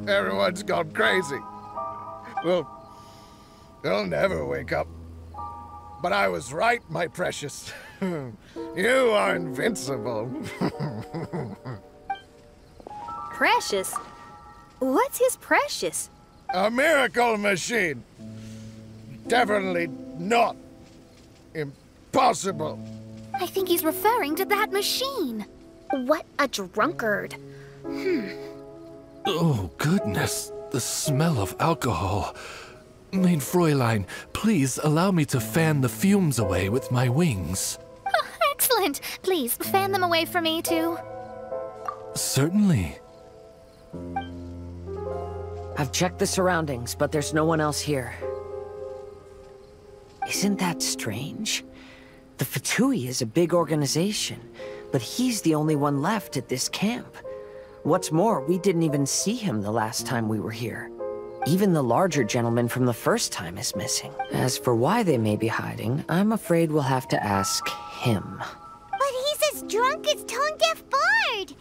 Everyone's gone crazy. We'll never wake up. But I was right, my precious. You are invincible. Precious? What's his precious? A miracle machine. Definitely not impossible. I think he's referring to that machine. What a drunkard. Oh, goodness. The smell of alcohol. Mein Fräulein, please allow me to fan the fumes away with my wings. Oh, excellent. Please, fan them away from me, too. Certainly. I've checked the surroundings, but there's no one else here. Isn't that strange? The Fatui is a big organization, but he's the only one left at this camp. What's more, we didn't even see him the last time we were here. Even the larger gentleman from the first time is missing. As for why they may be hiding, I'm afraid we'll have to ask him. But he's as drunk as tone-deaf Bard.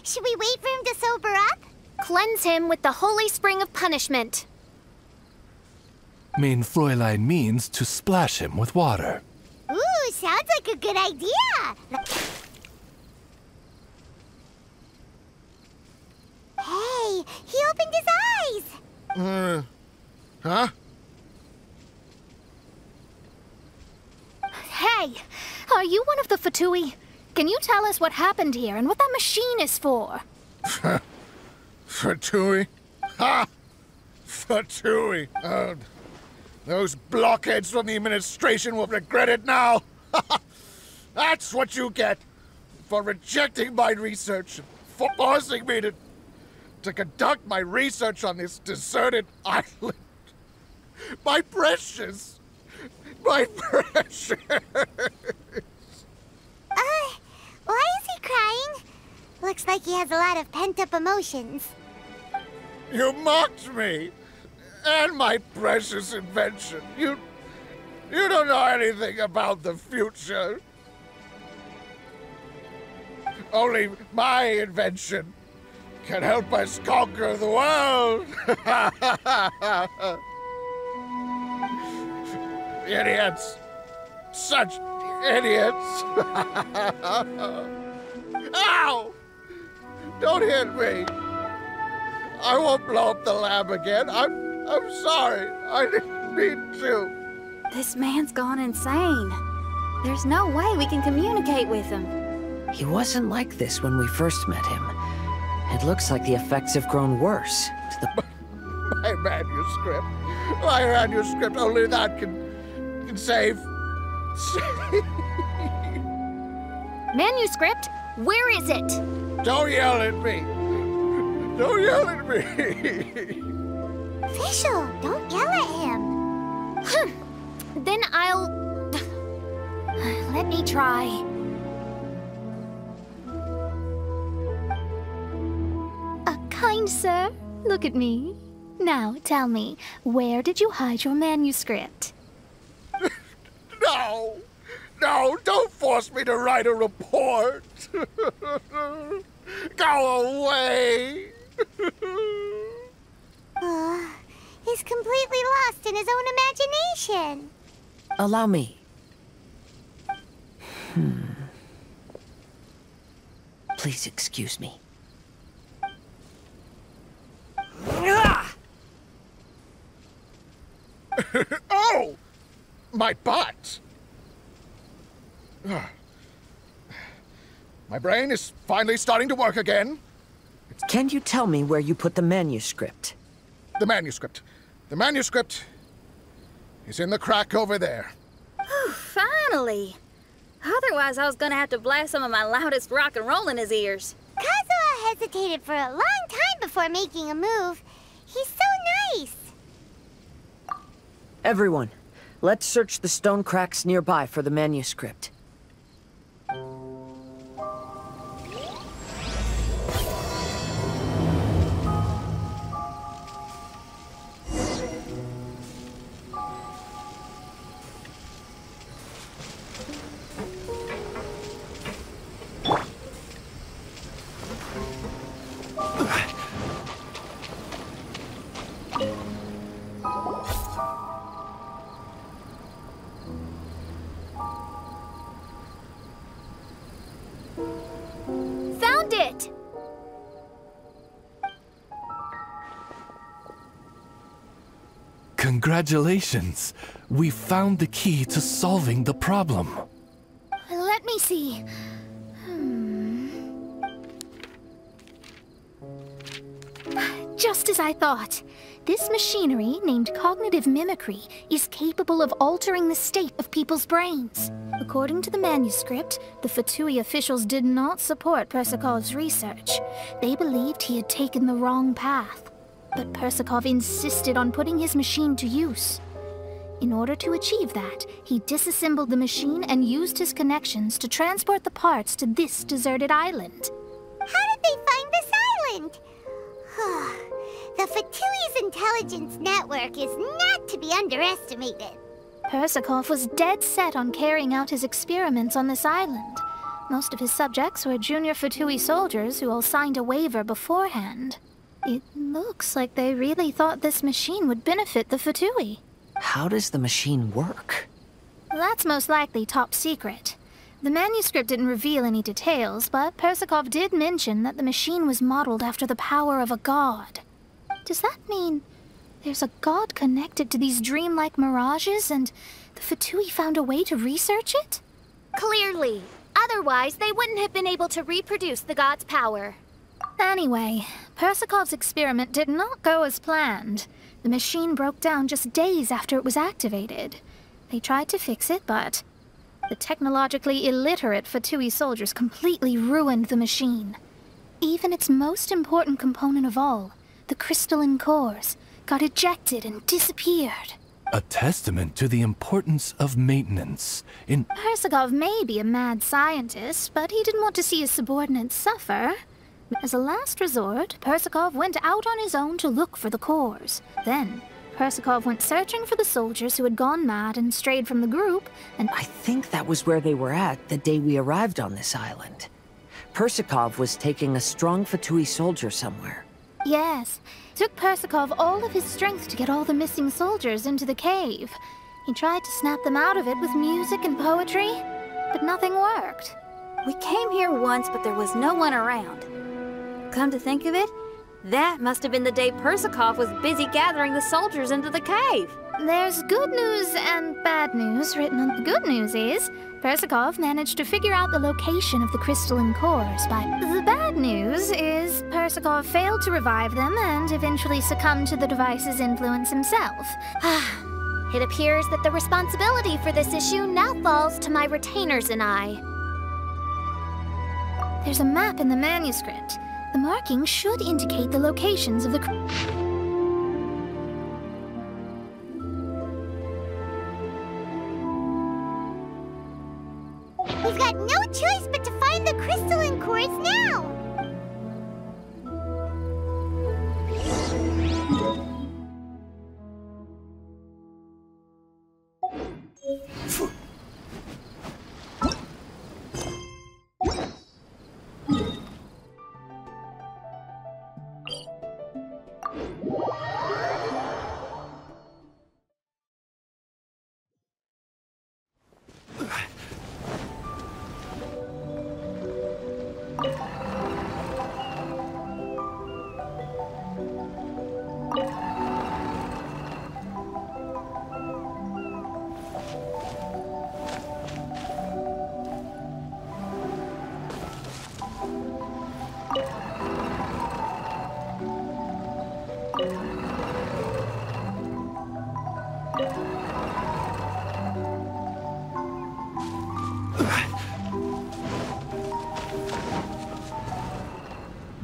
Should we wait for him to sober up? Cleanse him with the holy spring of punishment. Mein Fräulein means to splash him with water. Ooh, sounds like a good idea. Hey, he opened his eyes. Huh? Hey, are you one of the Fatui? Can you tell us what happened here and what that machine is for? Fatui? Ha! Fatui. Those blockheads from the administration will regret it now. That's what you get for rejecting my research, for forcing me to conduct my research on this deserted island. My precious. My precious. Why is he crying? Looks like he has a lot of pent-up emotions. You mocked me. And my precious invention. You don't know anything about the future. Only my invention can help us conquer the world. Idiots. Such idiots. Ow! Don't hit me. I won't blow up the lab again. I'm sorry. I didn't mean to. This man's gone insane. There's no way we can communicate with him. He wasn't like this when we first met him. It looks like the effects have grown worse. My manuscript. My manuscript. Only that can save. Manuscript? Where is it? Don't yell at me. Don't yell at me. Official, don't yell at him. Then I'll... Let me try. Kind sir, look at me. Now, tell me, where did you hide your manuscript? No! No, don't force me to write a report! Go away! He's completely lost in his own imagination. Allow me. Please excuse me. Oh! My butt! My brain is finally starting to work again. Can you tell me where you put the manuscript? The manuscript. The manuscript is in the crack over there. Finally! Otherwise, I was gonna have to blast some of my loudest rock and roll in his ears. Kazuha hesitated for a long time before making a move. He's so nice. Everyone, let's search the stone cracks nearby for the manuscript. Congratulations! We found the key to solving the problem. Let me see. Just as I thought. This machinery, named cognitive mimicry, is capable of altering the state of people's brains. According to the manuscript, the Fatui officials did not support Persikov's research. They believed he had taken the wrong path. But Persikov insisted on putting his machine to use. In order to achieve that, he disassembled the machine and used his connections to transport the parts to this deserted island. How did they find this island? The Fatui's intelligence network is not to be underestimated. Persikov was dead set on carrying out his experiments on this island. Most of his subjects were junior Fatui soldiers who all signed a waiver beforehand. It looks like they really thought this machine would benefit the Fatui. How does the machine work? That's most likely top secret. The manuscript didn't reveal any details, but Persikov did mention that the machine was modeled after the power of a god. Does that mean there's a god connected to these dreamlike mirages, and the Fatui found a way to research it? Clearly. Otherwise, they wouldn't have been able to reproduce the god's power. Anyway, Persikov's experiment did not go as planned. The machine broke down just days after it was activated. They tried to fix it, but the technologically illiterate Fatui soldiers completely ruined the machine. Even its most important component of all, the crystalline cores, got ejected and disappeared. A testament to the importance of maintenance in... Persikov may be a mad scientist, but he didn't want to see his subordinates suffer. As a last resort, Persikov went out on his own to look for the cores. Then, Persikov went searching for the soldiers who had gone mad and strayed from the group, and... I think that was where they were at the day we arrived on this island. Persikov was taking a strong Fatui soldier somewhere. Yes. It took Persikov all of his strength to get all the missing soldiers into the cave. He tried to snap them out of it with music and poetry, but nothing worked. We came here once, but there was no one around. Come to think of it, that must have been the day Persikov was busy gathering the soldiers into the cave. There's good news and bad news written on. The good news is Persikov managed to figure out the location of the crystalline cores The bad news is Persikov failed to revive them and eventually succumbed to the device's influence himself. It appears that the responsibility for this issue now falls to my retainers and I. There's a map in the manuscript. The markings should indicate the locations of the... We've got no choice but to find the crystalline cores now!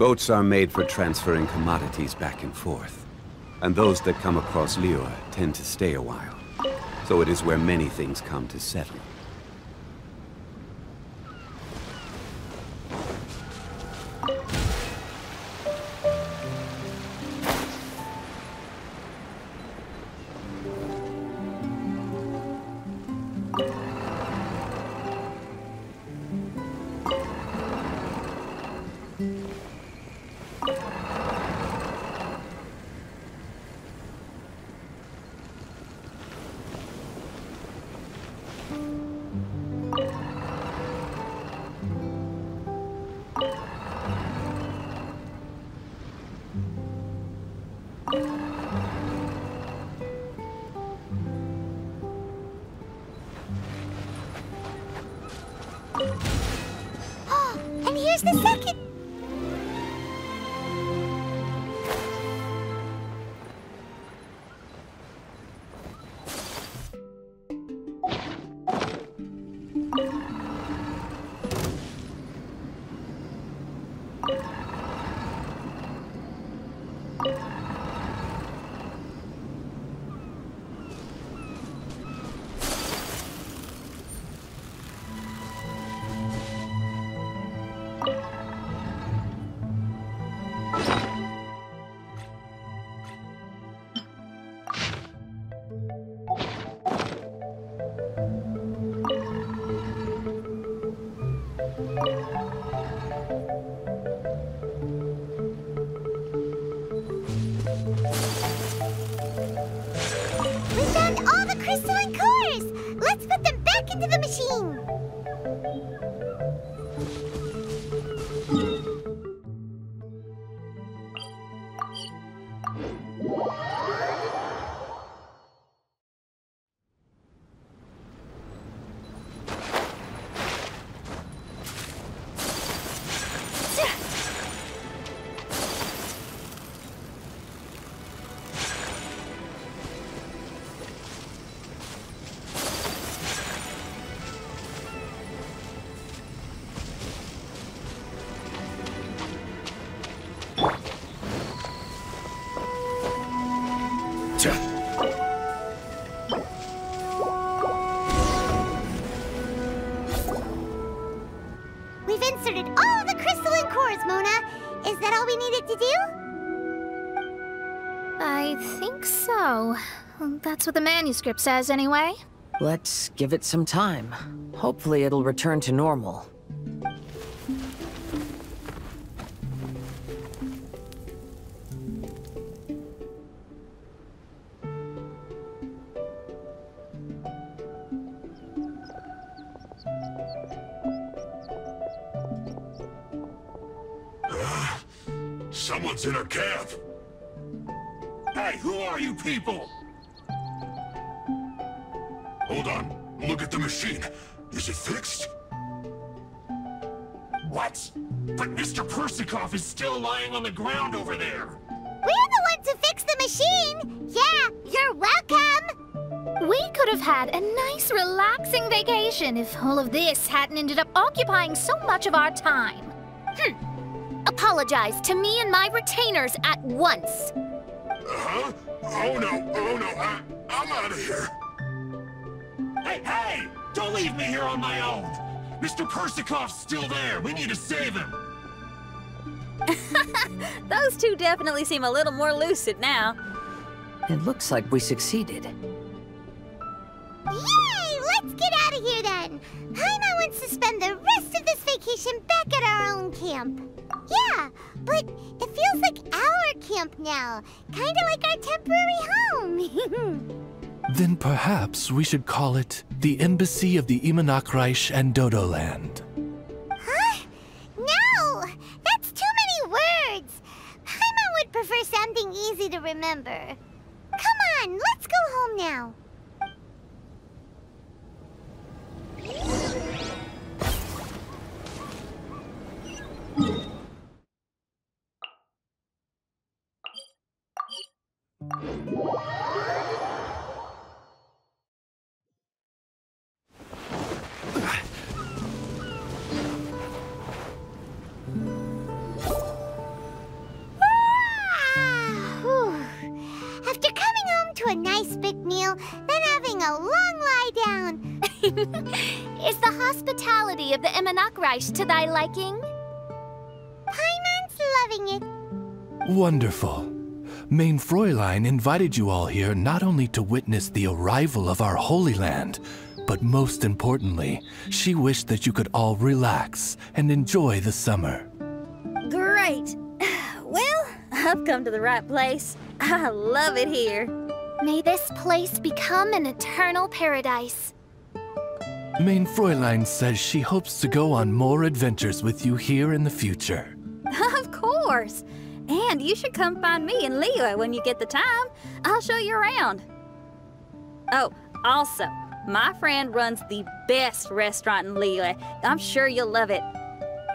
Boats are made for transferring commodities back and forth. And those that come across Lior tend to stay a while. So it is where many things come to settle. back into the machine. We've inserted all the crystalline cores, Mona. Is that all we needed to do? I think so. That's what the manuscript says, anyway. Let's give it some time. Hopefully it'll return to normal. Someone's in a camp. Hey, who are you people? Hold on. Look at the machine. Is it fixed? What? But Mr. Persikov is still lying on the ground over there. We're the ones who fixed the machine. Yeah, you're welcome. We could have had a nice, relaxing vacation if all of this hadn't ended up occupying so much of our time. Apologize to me and my retainers at once. Huh? Oh no, I'm out of here. Hey! Don't leave me here on my own. Mr. Persikov's still there. We need to save him. Those two definitely seem a little more lucid now. It looks like we succeeded. Yay! Let's get out of here then. Paimon wants to spend the rest of this vacation back at our own camp. Yeah, but it feels like our camp now. Kinda like our temporary home. Then perhaps we should call it the Embassy of the Imanakreich and Dodoland. Huh? No! That's too many words. Paimon would prefer something easy to remember. Come on, let's go home now. After coming home to a nice big meal, then having a long lie down. Is the hospitality of the Imanakreich to thy liking? Paimon's loving it. Wonderful. Main Fräulein invited you all here not only to witness the arrival of our Holy Land, but most importantly, she wished that you could all relax and enjoy the summer. Great. Well, I've come to the right place. I love it here. May this place become an eternal paradise. Main Fräulein says she hopes to go on more adventures with you here in the future. Of course. And you should come find me and Leo when you get the time. I'll show you around. Oh, also, my friend runs the best restaurant in Leo. I'm sure you'll love it.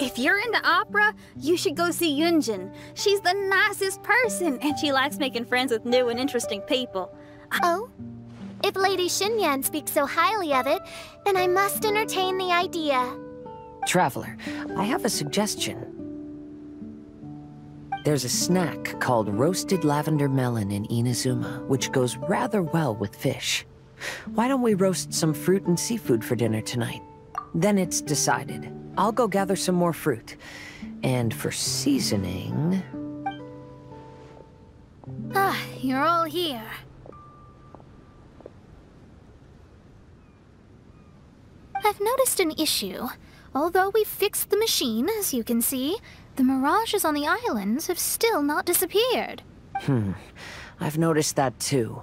If you're into opera, you should go see Yunjin. She's the nicest person, and she likes making friends with new and interesting people. Oh? If Lady Xinyan speaks so highly of it, then I must entertain the idea. Traveler, I have a suggestion. There's a snack called roasted lavender melon in Inazuma, which goes rather well with fish. Why don't we roast some fruit and seafood for dinner tonight? Then it's decided. I'll go gather some more fruit. And for seasoning... Ah, you're all here. I've noticed an issue. Although we've fixed the machine, as you can see, the mirages on the islands have still not disappeared. I've noticed that too.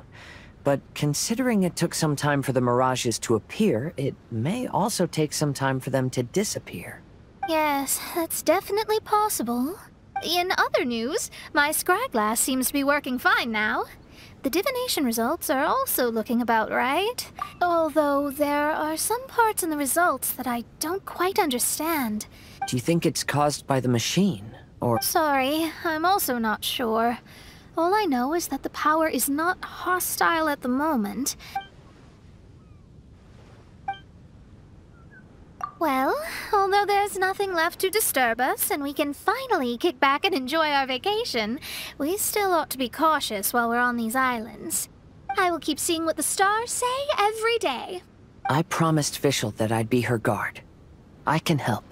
But considering it took some time for the mirages to appear, it may also take some time for them to disappear. Yes, that's definitely possible. In other news, my scryglass seems to be working fine now. The divination results are also looking about right. Although there are some parts in the results that I don't quite understand. Do you think it's caused by the machine, or... Sorry, I'm also not sure. All I know is that the power is not hostile at the moment. Well, although there's nothing left to disturb us and we can finally kick back and enjoy our vacation, we still ought to be cautious while we're on these islands. I will keep seeing what the stars say every day. I promised Fischl that I'd be her guard. I can help.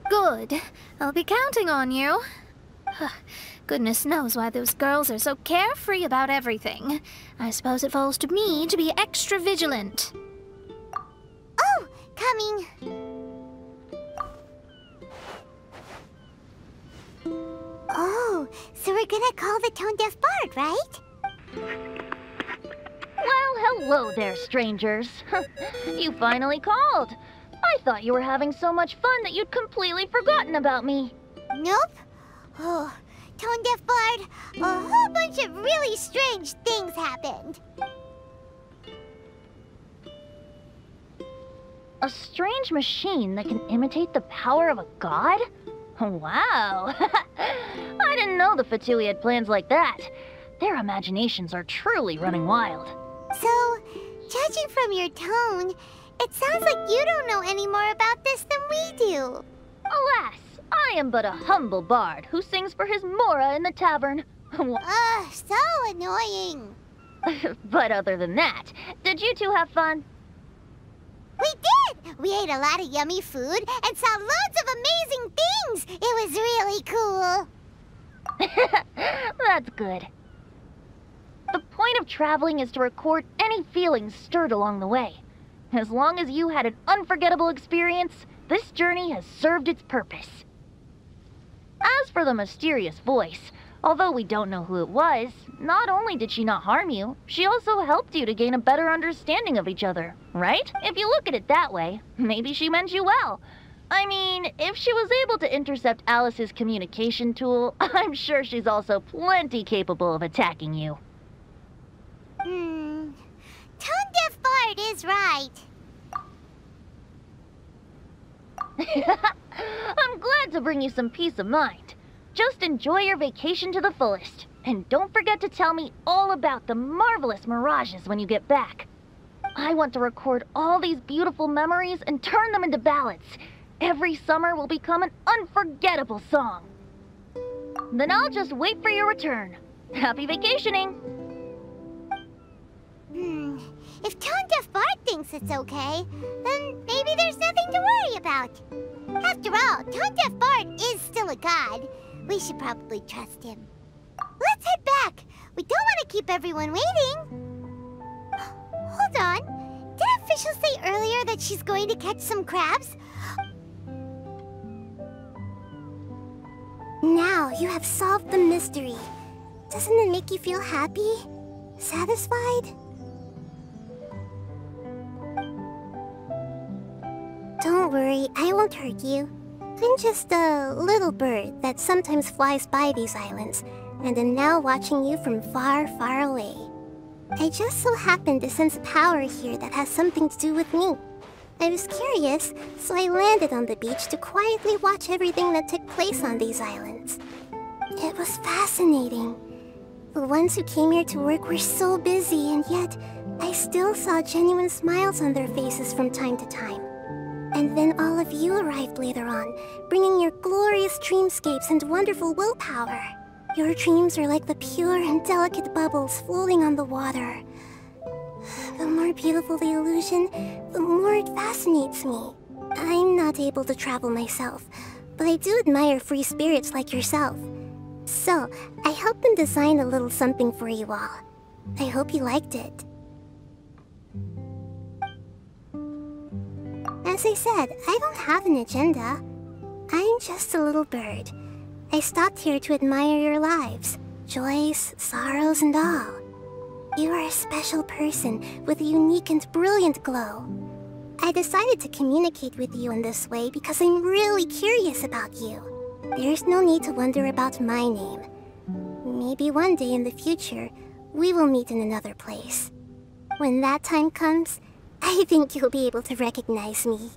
Good. I'll be counting on you. Goodness knows why those girls are so carefree about everything. I suppose it falls to me to be extra vigilant. Oh, coming. Oh, so we're gonna call the tone-deaf bard, right? Well, hello there, strangers. You finally called. I thought you were having so much fun that you'd completely forgotten about me. Nope. Oh, tone-deaf bard, a whole bunch of really strange things happened. A strange machine that can imitate the power of a god? Wow. I didn't know the Fatui had plans like that. Their imaginations are truly running wild. So, judging from your tone, it sounds like you don't know any more about this than we do. Alas, I am but a humble bard who sings for his Mora in the tavern. Ugh, so annoying. But other than that, did you two have fun? We did! We ate a lot of yummy food and saw loads of amazing things! It was really cool! That's good. The point of traveling is to record any feelings stirred along the way. As long as you had an unforgettable experience, this journey has served its purpose. As for the mysterious voice, although we don't know who it was, not only did she not harm you, she also helped you to gain a better understanding of each other, right? If you look at it that way, maybe she meant you well. I mean, if she was able to intercept Alice's communication tool, I'm sure she's also plenty capable of attacking you. Tone-deaf bard is right. I'm glad to bring you some peace of mind. Just enjoy your vacation to the fullest. And don't forget to tell me all about the marvelous mirages when you get back. I want to record all these beautiful memories and turn them into ballads. Every summer will become an unforgettable song. Then I'll just wait for your return. Happy vacationing! If Tone-deaf bard thinks it's okay, then maybe there's nothing to worry about. After all, Tone-deaf bard is still a god. We should probably trust him. Let's head back. We don't want to keep everyone waiting. Hold on. Didn't Fischl say earlier that she's going to catch some crabs? Now you have solved the mystery. Doesn't it make you feel happy? Satisfied? Don't worry, I won't hurt you. I'm just a little bird that sometimes flies by these islands, and am now watching you from far, far away. I just so happened to sense a power here that has something to do with me. I was curious, so I landed on the beach to quietly watch everything that took place on these islands. It was fascinating. The ones who came here to work were so busy, and yet I still saw genuine smiles on their faces from time to time. And then all of you arrived later on, bringing your glorious dreamscapes and wonderful willpower. Your dreams are like the pure and delicate bubbles floating on the water. The more beautiful the illusion, the more it fascinates me. I'm not able to travel myself, but I do admire free spirits like yourself. So, I helped them design a little something for you all. I hope you liked it. As I said, I don't have an agenda. I'm just a little bird. I stopped here to admire your lives, joys, sorrows, and all. You are a special person with a unique and brilliant glow. I decided to communicate with you in this way because I'm really curious about you. There's no need to wonder about my name. Maybe one day in the future, we will meet in another place. When that time comes, I think you'll be able to recognize me.